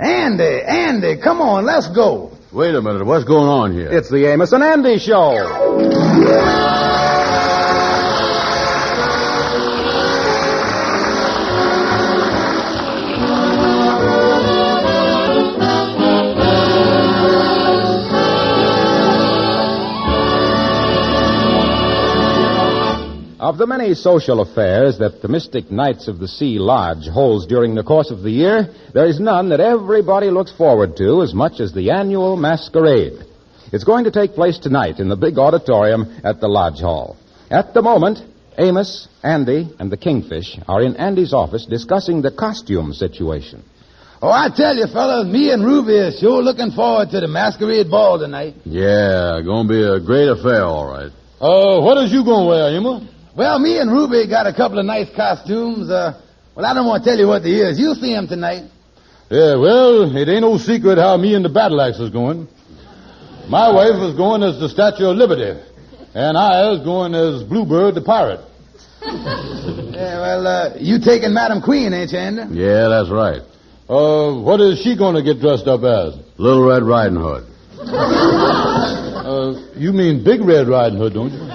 Andy, come on, let's go. Wait a minute. What's going on here? It's the Amos and Andy Show. Of the many social affairs that the Mystic Knights of the Sea Lodge holds during the course of the year, there is none that everybody looks forward to as much as the annual Masquerade. It's going to take place tonight in the big auditorium at the Lodge Hall. At the moment, Amos, Andy, and the Kingfish are in Andy's office discussing the costume situation. Oh, I tell you, fellas, me and Ruby are sure looking forward to the Masquerade Ball tonight. Yeah, gonna be a great affair, all right. What is you gonna wear, Amos? Well, me and Ruby got a couple of nice costumes. I don't want to tell you what they is. You'll see them tonight. Yeah, well, it ain't no secret how me and the Battle Axe is going. My wife is going as the Statue of Liberty, and I is going as Bluebird the Pirate. Yeah, well, you taking Madam Queen, ain't you, Andy? Yeah, that's right. What is she going to get dressed up as? Little Red Riding Hood. You mean Big Red Riding Hood, don't you?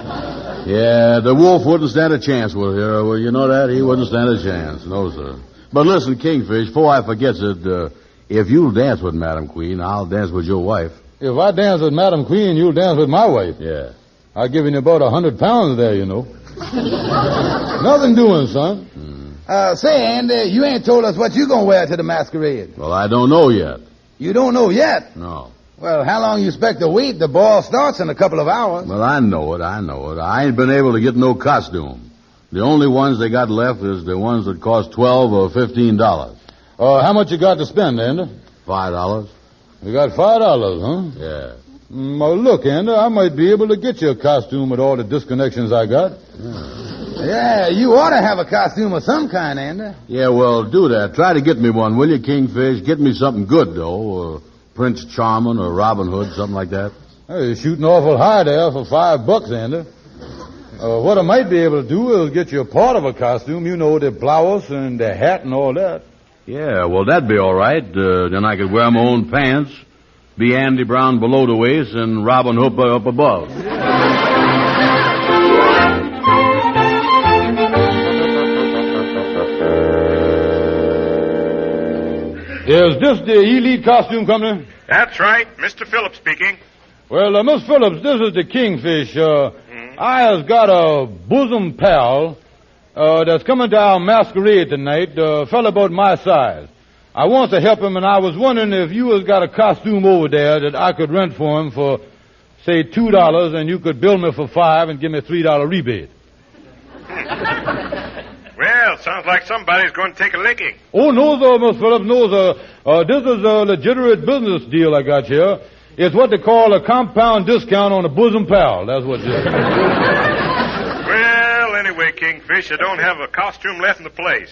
Yeah, the wolf wouldn't stand a chance with her. Well, you know that? He wouldn't stand a chance. No, sir. But listen, Kingfish, before I forget it, if you'll dance with Madam Queen, I'll dance with your wife. If I dance with Madam Queen, you'll dance with my wife. Yeah. I'll give you about 100 pounds there, you know. Nothing doing, son. Say, Andy, you ain't told us what you gonna wear to the Masquerade. Well, I don't know yet. You don't know yet? No. Well, how long you expect to wait? The ball starts in a couple of hours. Well, I know it. I ain't been able to get no costume. The only ones they got left is the ones that cost $12 or $15. How much you got to spend, Andy? $5. You got $5, huh? Yeah. Well, look, Andy, I might be able to get you a costume with all the disconnections I got. Yeah, you ought to have a costume of some kind, Andy. Yeah, well, do that. Try to get me one, will you, Kingfish? Get me something good, though. Prince Charming or Robin Hood, something like that. Hey, you're shooting awful high there for $5, Andy. What I might be able to do is get you a part of a costume, you know, the blouse and the hat and all that. Yeah, well, that'd be all right. Then I could wear my own pants, be Andy Brown below the waist, and Robin Hood up above. Is this the Elite Costume Company? That's right. Mr. Phillips speaking. Well, Miss Phillips, this is the Kingfish. I has got a bosom pal that's coming to our Masquerade tonight, a fellow about my size. I want to help him, and I was wondering if you has got a costume over there that I could rent for him for, say, $2, and you could bill me for $5 and give me a $3 rebate. Well, sounds like somebody's going to take a licking. Oh, no, sir, Miss Phillips, no, sir. This is a legitimate business deal I got here. It's what they call a compound discount on a bosom pal. That's what it is. Well, anyway, Kingfish, I don't have a costume left in the place.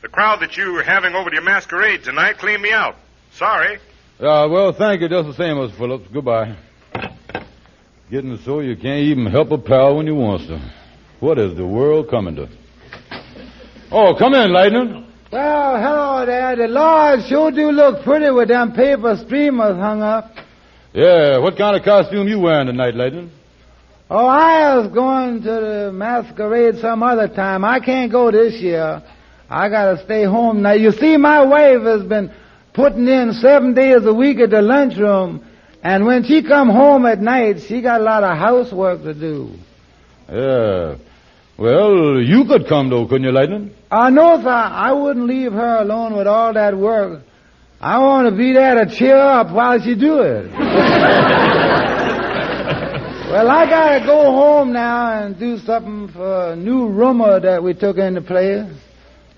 The crowd that you were having over to your Masquerade tonight cleaned me out. Sorry. Well, thank you just the same, Miss Phillips. Goodbye. Getting so you can't even help a pal when you want to. What is the world coming to? Oh, come in, Lightning. Well, hello there. The Lord sure do look pretty with them paper streamers hung up. Yeah, what kind of costume you wearing tonight, Lightning? Oh, I was going to the Masquerade some other time. I can't go this year. I gotta stay home now. You see, my wife has been putting in 7 days a week at the lunchroom, and when she come home at night, she got a lot of housework to do. Yeah. Well, you could come, though, couldn't you, Lightning? No, sir. I wouldn't leave her alone with all that work. I want to be there to cheer her up while she do it. Well, I got to go home now and do something for a new roomer that we took into place.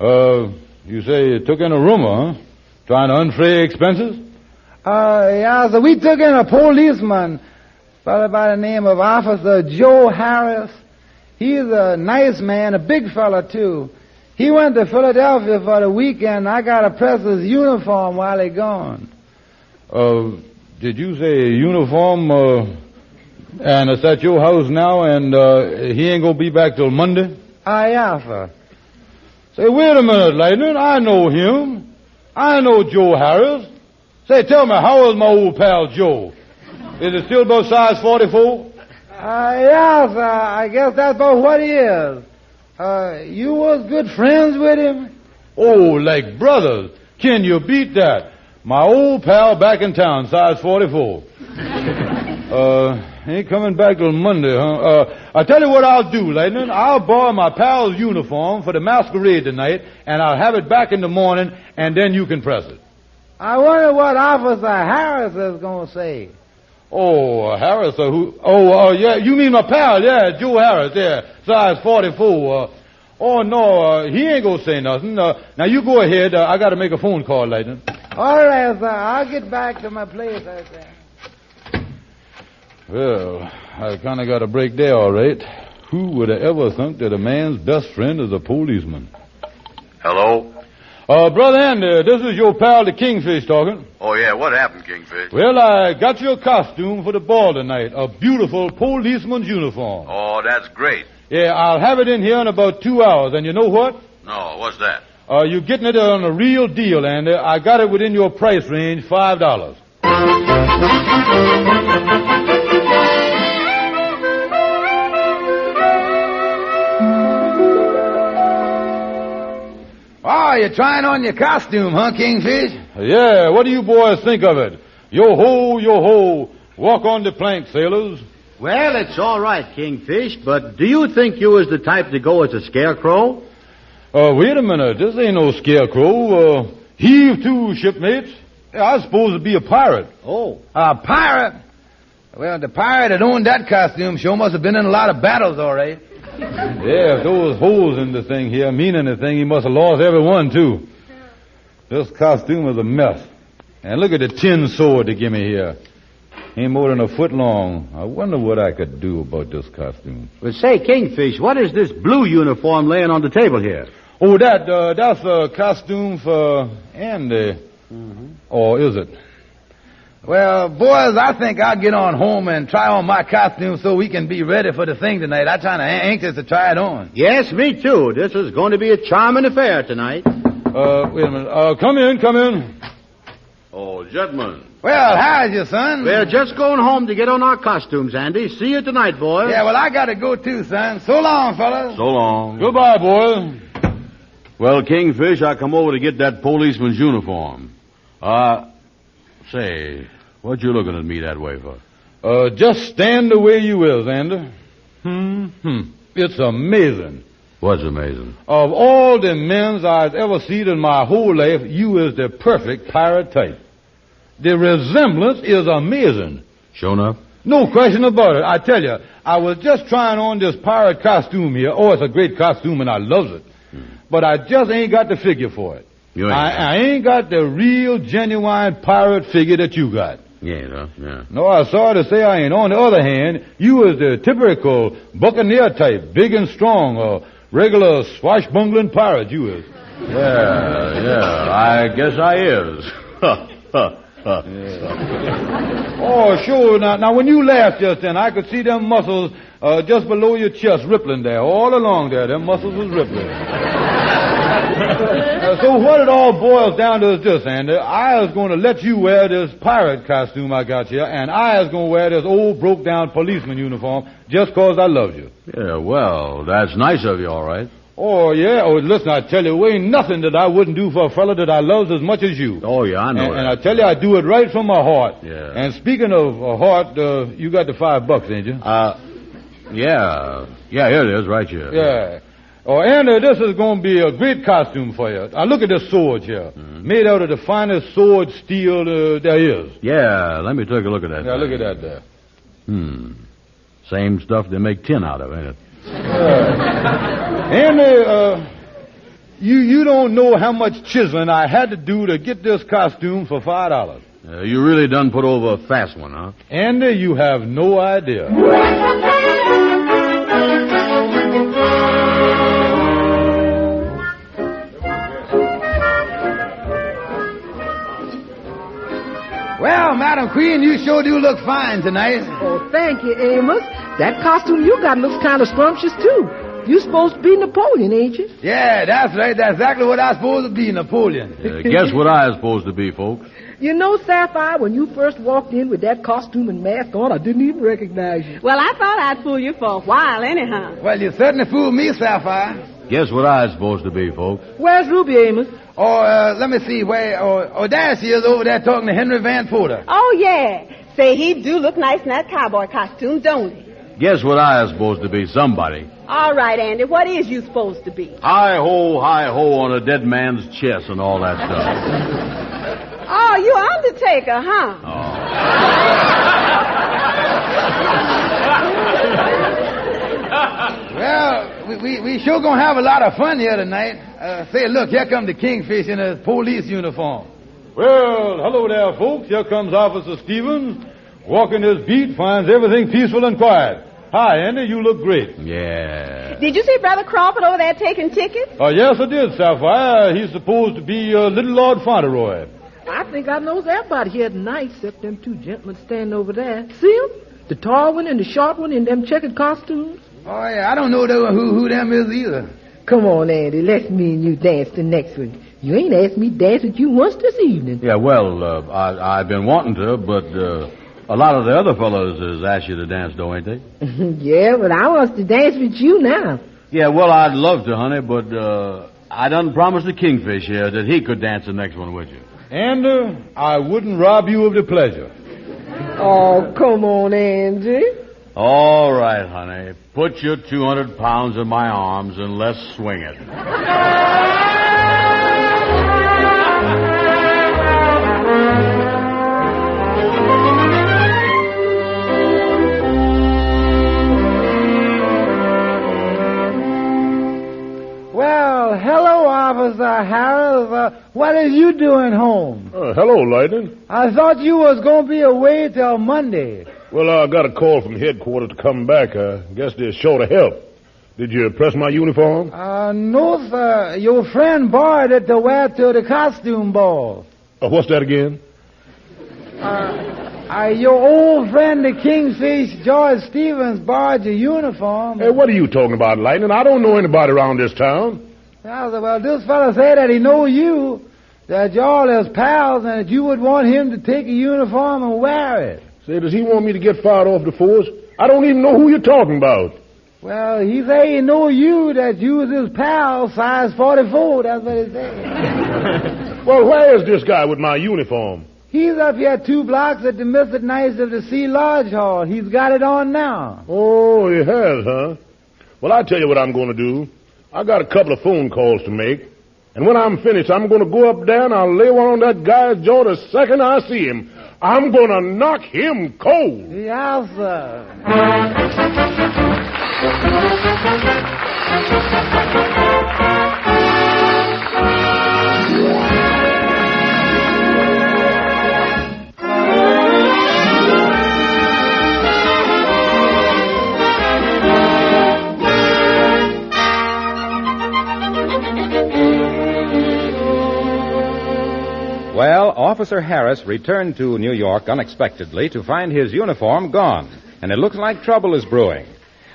You say you took in a roomer, huh? Trying to unfray expenses? Yeah, so we took in a policeman, a fellow by the name of Officer Joe Harris. He's a nice man, a big fella, too. He went to Philadelphia for the weekend. I got to press his uniform while he gone. Did you say uniform, and it's at your house now, and he ain't gonna be back till Monday? Yeah, sir. Say, wait a minute, Lightning. I know him. I know Joe Harris. Say, tell me, how is my old pal Joe? Is it still about size 44? Yes, I guess that's about what he is. You was good friends with him? Oh, like brothers. Can you beat that? My old pal back in town, size 44. Ain't coming back till Monday, huh? I'll tell you what I'll do, Lightning. I'll borrow my pal's uniform for the masquerade tonight, and I'll have it back in the morning, and then you can press it. I wonder what Officer Harris is going to say. Oh, Harris, who? Oh, yeah, you mean my pal, yeah, Joe Harris, yeah, size 44. Oh, no, he ain't going to say nothing. Now, you go ahead. I got to make a phone call, Lightning. All right, sir. I'll get back to my place out there. Well, I kind of got a break there, all right. Who would have ever thunk that a man's best friend is a policeman? Hello? Brother Andy, this is your pal, the Kingfish, talking. Oh, yeah, what happened, Kingfish? Well, I got your costume for the ball tonight, a beautiful policeman's uniform. Oh, that's great. Yeah, I'll have it in here in about 2 hours, and you know what? No, what's that? You're getting it on a real deal, Andy. I got it within your price range, $5. Oh, you're trying on your costume, huh, Kingfish? Yeah, what do you boys think of it? Yo-ho, walk on the plank, sailors. Well, it's all right, Kingfish, but do you think you was the type to go as a scarecrow? Wait a minute. This ain't no scarecrow. Heave to, shipmates. I suppose to be a pirate. Oh. A pirate? Well, the pirate that owned that costume sure must have been in a lot of battles, all right. Yeah, if those holes in the thing here mean anything, he must have lost every one, too. This costume is a mess. And look at the tin sword they give me here. Ain't more than a foot long. I wonder what I could do about this costume. Well, say, Kingfish, what is this blue uniform laying on the table here? Oh, that's a costume for Andy. Mm-hmm. Or is it? Well, boys, I think I'll get on home and try on my costume so we can be ready for the thing tonight. I'm kind of anxious to try it on. Yes, me too. This is going to be a charming affair tonight. Wait a minute. Come in. Oh, gentlemen. Well, how's you, son? We're just going home to get on our costumes, Andy. See you tonight, boys. Yeah, well, I got to go too, son. So long, fellas. So long. Goodbye, boys. Well, Kingfish, I come over to get that policeman's uniform. Say, what you looking at me that way for? Just stand the way you is, Andy. It's amazing. What's amazing? Of all the men's I've ever seen in my whole life, you is the perfect pirate type. The resemblance is amazing. Sure enough? No question about it. I tell you, I was just trying on this pirate costume here. Oh, it's a great costume, and I loves it. But I just ain't got the figure for it. You ain't? I ain't got the real, genuine pirate figure that you got. Yeah, huh? Yeah. No, I'm sorry to say I ain't. On the other hand, you is the typical buccaneer type, big and strong, a regular swashbuckling pirate, you is. Yeah, I guess I is. Oh, sure. Now, when you laughed just then, I could see them muscles just below your chest rippling there. All along there, them muscles was rippling. So what it all boils down to is this, Andy. I was going to let you wear this pirate costume I got here, and I was going to wear this old broke-down policeman uniform just 'cause I loved you. Yeah, well, that's nice of you, all right. Oh, yeah. Oh, listen, I tell you, there ain't nothing that I wouldn't do for a fella that I loves as much as you. Oh, yeah, I know that. And I tell you, I do it right from my heart. Yeah. And speaking of heart, you got the $5, ain't you? Yeah, here it is, right here. Yeah. Oh, Andy, this is going to be a great costume for you. Now, look at this sword here. Made out of the finest sword steel there is. Yeah, let me take a look at that. Yeah, look at that there. Same stuff they make tin out of, ain't it? Andy, you don't know how much chiseling I had to do to get this costume for $5. You really done put over a fast one, huh? Andy, you have no idea. Well, Madam Queen, you sure do look fine tonight. Oh, thank you, Amos. That costume you got looks kind of scrumptious, too. You supposed to be Napoleon, ain't you? Yeah, that's right. That's exactly what I'm supposed to be, Napoleon. Guess what I was supposed to be, folks? You know, Sapphire, when you first walked in with that costume and mask on, I didn't even recognize you. Well, I thought I'd fool you for a while anyhow. Well, you certainly fooled me, Sapphire. Guess what I was supposed to be, folks? Where's Ruby, Amos? Let me see. There she is over there talking to Henry Van Porter. Oh, yeah. Say, he do look nice in that cowboy costume, don't he? Guess what I was supposed to be? Somebody. All right, Andy, what is you supposed to be? Hi-ho on a dead man's chest and all that stuff. Oh, you Undertaker, huh? Well, we sure gonna have a lot of fun here tonight. Say, look, here comes the Kingfish in his police uniform. Well, hello there, folks. Here comes Officer Stevens. Walking his beat, finds everything peaceful and quiet. Hi, Andy, you look great. Yeah. Did you see Brother Crawford over there taking tickets? Oh, yes, I did, Sapphire. He's supposed to be little Lord Fauntleroy. I think I knows everybody here tonight except them two gentlemen standing over there. See them? The tall one and the short one in them checkered costumes. Oh, yeah, I don't know who them is either. Come on, Andy, let's me and you dance the next one. You ain't asked me to dance with you once this evening. Yeah, well, I've been wanting to, but a lot of the other fellows has asked you to dance, though, ain't they? Yeah, but I wants to dance with you now. Yeah, well, I'd love to, honey, but I done promised the Kingfish here that he could dance the next one with you. And I wouldn't rob you of the pleasure. Oh, come on, Andy. All right, honey. Put your 200 pounds in my arms and let's swing it. Well, hello, Officer Harris. What are you doing home? Hello, Lightning. I thought you was going to be away till Monday. Well, I got a call from headquarters to come back. I guess they're short of help. Did you press my uniform? No, sir. Your friend borrowed it to wear to the costume ball. What's that again? Your old friend, the Kingfish, George Stevens, borrowed your uniform. Hey, what are you talking about, Lightning? I don't know anybody around this town. Well, this fella said that he know you, that y'all is pals, and that you would want him to take a uniform and wear it. Say, does he want me to get fired off the force? I don't even know who you're talking about. Well, he say he know you, that you was his pal, size 44. That's what he said. Well, where is this guy with my uniform? He's up here 2 blocks at the Mr. Nice of the Sea Lodge Hall. He's got it on now. Oh, he has, huh? Well, I'll tell you what I'm going to do. I got a couple of phone calls to make. And when I'm finished, I'm going to go up there and I'll lay one on that guy's jaw the second I see him. I'm going to knock him cold. Yes, sir. Well, Officer Harris returned to New York unexpectedly to find his uniform gone, and it looks like trouble is brewing.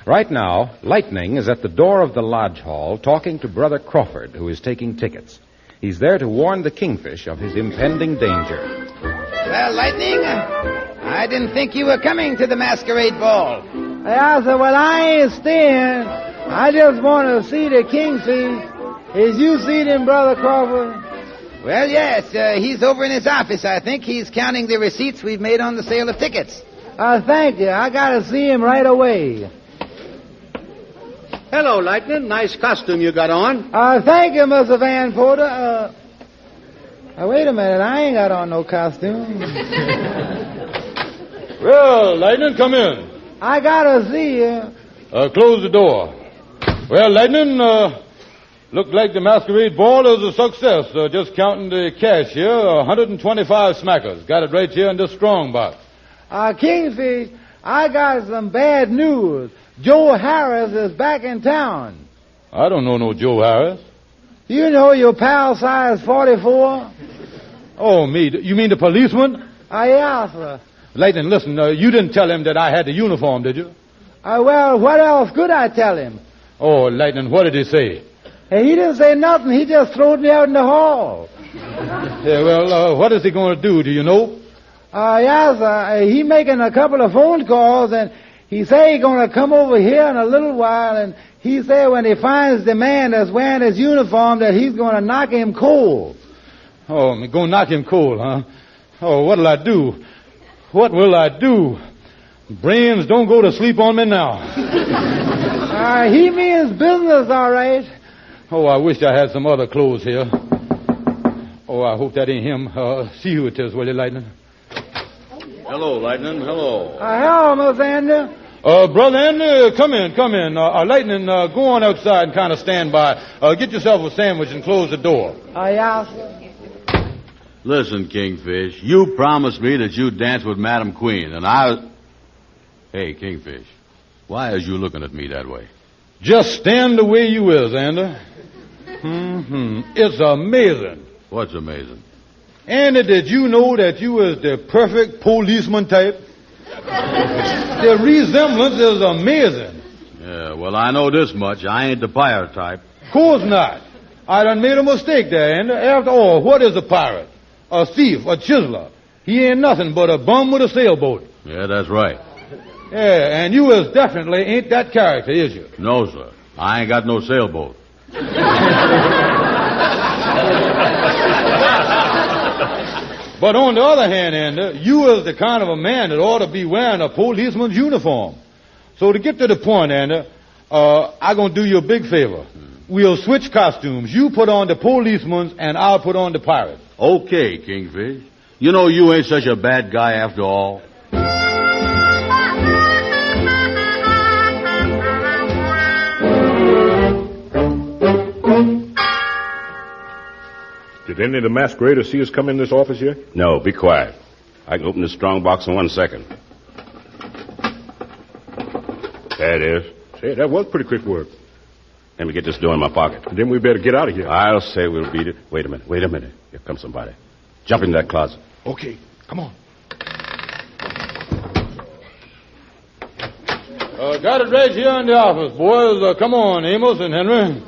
Right now, Lightning is at the door of the lodge hall talking to Brother Crawford, who is taking tickets. He's there to warn the Kingfish of his impending danger. Well, Lightning, I didn't think you were coming to the masquerade ball. Yeah, sir, well, I ain't staying. I just want to see the Kingfish. Is you see him, Brother Crawford? Well, yes, he's over in his office, I think. He's counting the receipts we've made on the sale of tickets. Thank you. I got to see him right away. Hello, Lightning. Nice costume you got on. Thank you, Mr. Van Porter. Wait a minute. I ain't got on no costume. Well, Lightning, come in. I got to see you. Close the door. Well, Lightning, looked like the masquerade ball is a success. Just counting the cash here, 125 smackers. Got it right here in this strong box. Kingfish, I got some bad news. Joe Harris is back in town. I don't know no Joe Harris. You know your pal size 44? Oh, me. You mean the policeman? Yeah, sir. Lightning, listen, you didn't tell him that I had the uniform, did you? Well, what else could I tell him? Oh, Lightning, what did he say? Hey, he didn't say nothing. He just throwed me out in the hall. Yeah, well, what is he going to do? Do you know? Yes, he making a couple of phone calls, and he say he going to come over here in a little while, and he say when he finds the man that's wearing his uniform that he's going to knock him cold. Oh, I'm going to knock him cold, huh? Oh, what'll I do? What will I do? Brains don't go to sleep on me now. He means business, all right. Oh, I wish I had some other clothes here. Oh, I hope that ain't him. See who it is, will you, Lightning? Hello, Lightning. Hello. Hello, Miss Andy. Brother Andy, come in. Lightning, go on outside and kind of stand by. Get yourself a sandwich and close the door. Yes. Listen, Kingfish, you promised me that you'd dance with Madam Queen, and I... Hey, Kingfish, why is you looking at me that way? Just stand the way you is, Andy. It's amazing. What's amazing? Andy, did you know that you is the perfect policeman type? The resemblance is amazing. Yeah, well, I know this much. I ain't the pirate type. Of course not. I done made a mistake there, Andy. After all, what is a pirate? A thief, a chiseler. He ain't nothing but a bum with a sailboat. Yeah, that's right. Yeah, and you is definitely ain't that character, is you? No, sir. I ain't got no sailboat. But on the other hand, Andy, you is the kind of a man that ought to be wearing a policeman's uniform. So to get to the point, Andy, I'm going to do you a big favor. We'll switch costumes. You put on the policeman's and I'll put on the pirate. Okay, Kingfish. You know you ain't such a bad guy after all. Did any of the masqueraders see us come in this office here? No, be quiet. I can open this strong box in 1 second. There it is. Say, that was pretty quick work. Let me get this door in my pocket. And then we better get out of here. I'll say we'll beat it. Wait a minute. Here comes somebody. Jump in that closet. Okay, come on. Got it right here in the office, boys. Come on, Amos and Henry.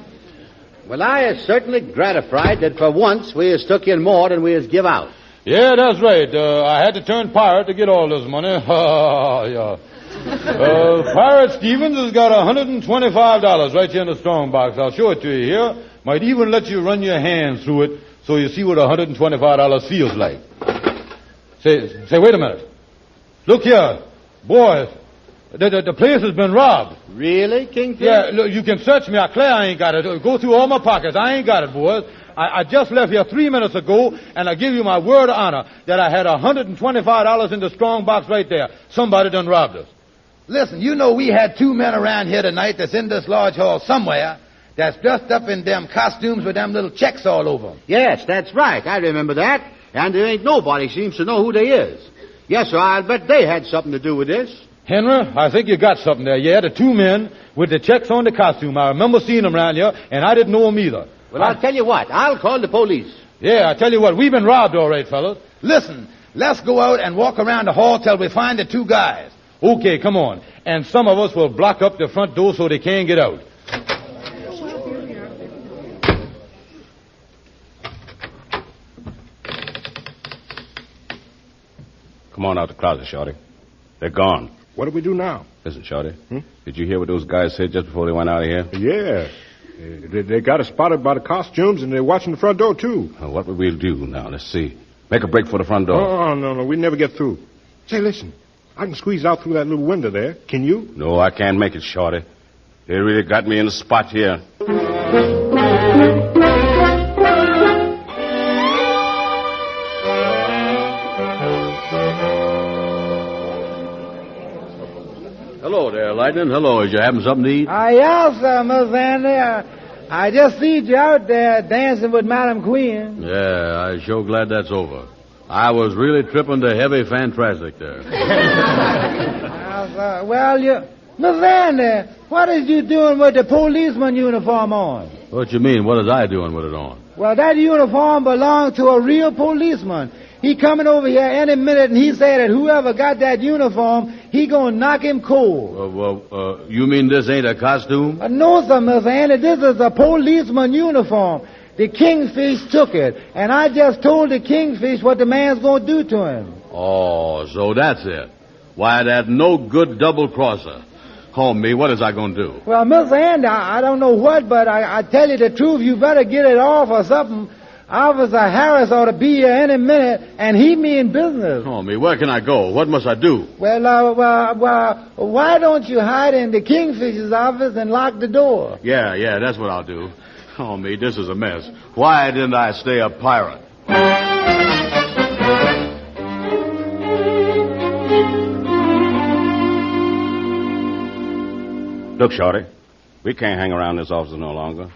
Well, I is certainly gratified that for once we has took in more than we has give out. Yeah, that's right. I had to turn pirate to get all this money. Yeah. Pirate Stevens has got $125 right here in the strong box. I'll show it to you here. Might even let you run your hands through it so you see what $125 feels like. Say, wait a minute. Look here. Boys, the place has been robbed. Really, Kingfish? Yeah, look, you can search me. I declare I ain't got it. Go through all my pockets. I ain't got it, boys. I just left here 3 minutes ago, and I give you my word of honor that I had $125 in the strong box right there. Somebody done robbed us. Listen, you know we had 2 men around here tonight that's in this large hall somewhere that's dressed up in them costumes with them little checks all over them. Yes, that's right. I remember that. And there ain't nobody seems to know who they is. Yes, sir, I'll bet they had something to do with this. Henry, I think you got something there. Yeah, the 2 men with the checks on the costume. I remember seeing them around here, and I didn't know them either. Well, I'll tell you what. I'll call the police. Yeah, I tell you what. We've been robbed all right, fellas. Listen, let's go out and walk around the hall till we find the 2 guys. Okay, come on. And some of us will block up the front door so they can't get out. Come on out the closet, Shorty. They're gone. What do we do now? Listen, Shorty. Did you hear what those guys said just before they went out of here? Yeah. They got us spotted by the costumes, and they're watching the front door, too. Well, what will we do now? Let's see. Make a break for the front door. Oh, no. We never get through. Say, listen. I can squeeze out through that little window there. Can you? No, I can't make it, Shorty. They really got me in the spot here. Hello there, Lightning. Hello. Is you having something to eat? Yes, Miss Andy. I just see you out there dancing with Madam Queen. Yeah, I'm sure glad that's over. I was really tripping to heavy fantastic there. Miss Andy, what is you doing with the policeman uniform on? What you mean? What is I doing with it on? Well, that uniform belongs to a real policeman. He coming over here any minute, and he said that whoever got that uniform, he gonna knock him cold. You mean this ain't a costume? No, sir, Mr. Andy. This is a policeman uniform. The Kingfish took it, and I just told the Kingfish what the man's gonna do to him. Oh, so that's it. Why, that no good double-crosser. Oh, me, what is I going to do? Well, Mr. Andy, I don't know what, but I tell you the truth, you better get it off or something. Officer Harris ought to be here any minute, and he mean business. Oh, me, where can I go? What must I do? Well, why don't you hide in the Kingfish's office and lock the door? Yeah, that's what I'll do. Oh, me, this is a mess. Why didn't I stay a pirate? Look, Shorty, we can't hang around this office no longer.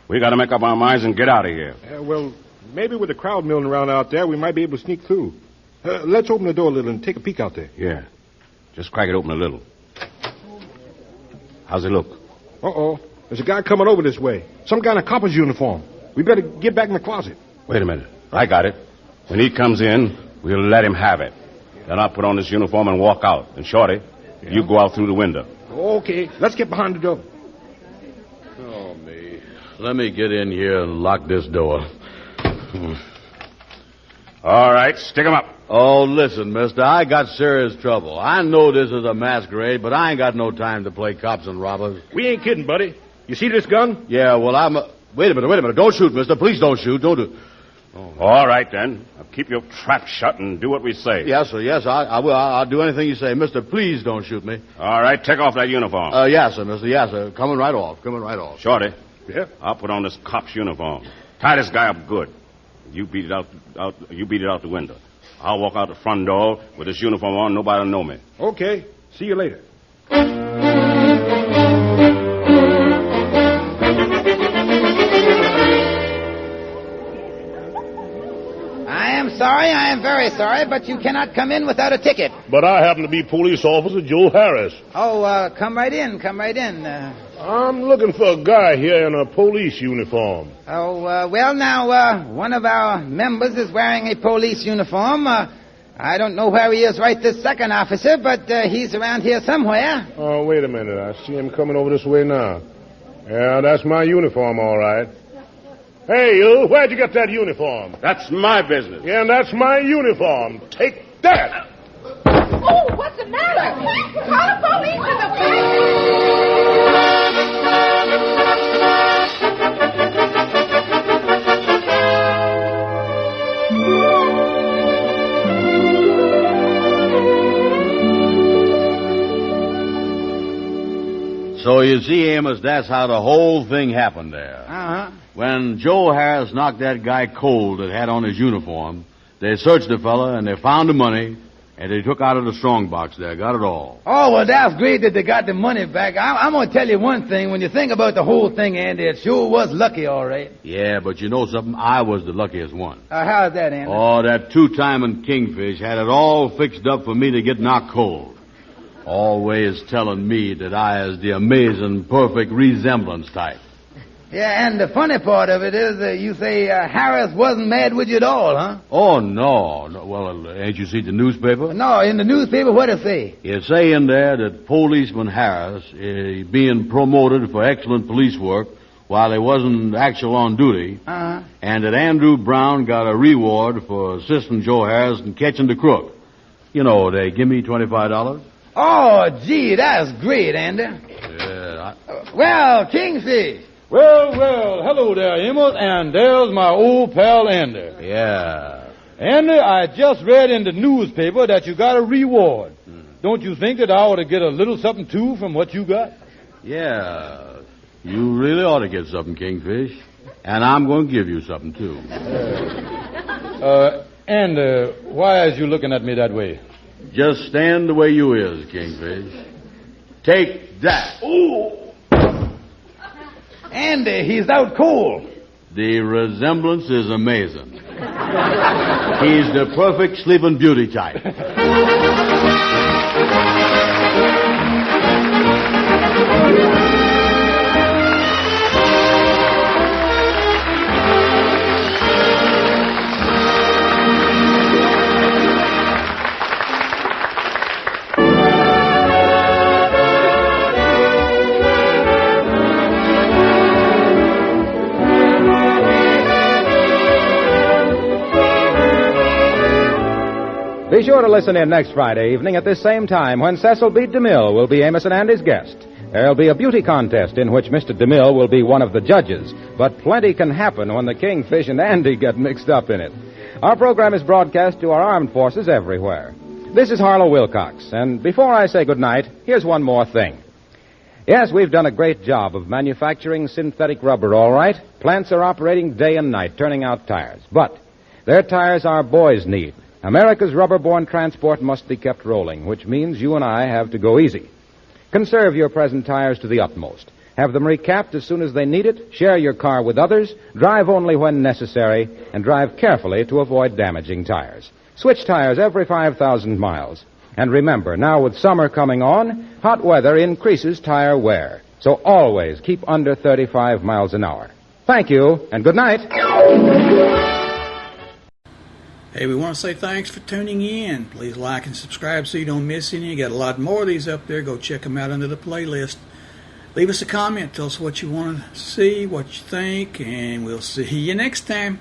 We got to make up our minds and get out of here. Well, maybe with the crowd milling around out there, we might be able to sneak through. Let's open the door a little and take a peek out there. Yeah. Just crack it open a little. How's it look? Uh-oh. There's a guy coming over this way. Some guy in a copper's uniform. We better get back in the closet. Wait a minute. I got it. When he comes in, we'll let him have it. Then I'll put on this uniform and walk out. And Shorty, you go out through the window. Okay. Let's get behind the door. Oh, me. Let me get in here and lock this door. All right, stick 'em up. Oh, listen, mister, I got serious trouble. I know this is a masquerade, but I ain't got no time to play cops and robbers. We ain't kidding, buddy. You see this gun? Yeah, well, Wait a minute. Don't shoot, mister. Please don't shoot. Don't do... Oh. All right, then. Now keep your trap shut and do what we say. Yes, sir. Yes, I will. I'll do anything you say. Mister, please don't shoot me. All right, take off that uniform. Yes, sir, mister. Yes, sir. Coming right off. Shorty. Yeah? I'll put on this cop's uniform. Tie this guy up good. You beat it out the window. I'll walk out the front door with this uniform on. Nobody will know me. Okay. See you later. I am very sorry, but you cannot come in without a ticket. But I happen to be Police Officer Joe Harris. Oh, come right in. I'm looking for a guy here in a police uniform. One of our members is wearing a police uniform. I don't know where he is right this second, officer, but he's around here somewhere. Oh, wait a minute. I see him coming over this way now. Yeah, that's my uniform, all right. Hey, you, where'd you get that uniform? That's my business. Yeah, and that's my uniform. Take that! Oh, what's the matter? Call the police in the So you see, Amos, that's how the whole thing happened there. Uh-huh. When Joe Harris knocked that guy cold that had on his uniform, they searched the fella, and they found the money, and they took out of the strong box there, got it all. Oh, well, that's great that they got the money back. I'm going to tell you one thing. When you think about the whole thing, Andy, it sure was lucky, all right. Yeah, but you know something? I was the luckiest one. How's that, Andy? Oh, that two-timing Kingfish had it all fixed up for me to get knocked cold. Always telling me that I is the amazing, perfect resemblance type. Yeah, and the funny part of it is you say Harris wasn't mad with you at all, huh? Oh, no. Well, ain't you seen the newspaper? No, in the newspaper, what'd it say? It say in there that Policeman Harris is being promoted for excellent police work while he wasn't actual on duty, and that Andrew Brown got a reward for assisting Joe Harris in catching the crook. You know, they give me $25. Oh, gee, that's great, Andy. Yeah. Well, Kingfish. Well, hello there, Amos, and there's my old pal Andy. Yeah. Andy, I just read in the newspaper that you got a reward. Don't you think that I ought to get a little something, too, from what you got? Yeah. You really ought to get something, Kingfish. And I'm going to give you something, too. Andy, why is you looking at me that way? Just stand the way you is, Kingfish. Take that. Ooh. Andy, he's out cold. The resemblance is amazing. He's the perfect sleeping beauty type. Be sure to listen in next Friday evening at this same time when Cecil B. DeMille will be Amos and Andy's guest. There'll be a beauty contest in which Mr. DeMille will be one of the judges, but plenty can happen when the Kingfish and Andy get mixed up in it. Our program is broadcast to our armed forces everywhere. This is Harlow Wilcox, and before I say goodnight, here's one more thing. Yes, we've done a great job of manufacturing synthetic rubber, all right. Plants are operating day and night, turning out tires. But they're tires our boys need. America's rubber-borne transport must be kept rolling, which means you and I have to go easy. Conserve your present tires to the utmost. Have them recapped as soon as they need it, share your car with others, drive only when necessary, and drive carefully to avoid damaging tires. Switch tires every 5,000 miles. And remember, now with summer coming on, hot weather increases tire wear. So always keep under 35 miles an hour. Thank you, and good night. Hey, we want to say thanks for tuning in. Please like and subscribe so you don't miss any. You got a lot more of these up there. Go check them out under the playlist. Leave us a comment. Tell us what you want to see, what you think, and we'll see you next time.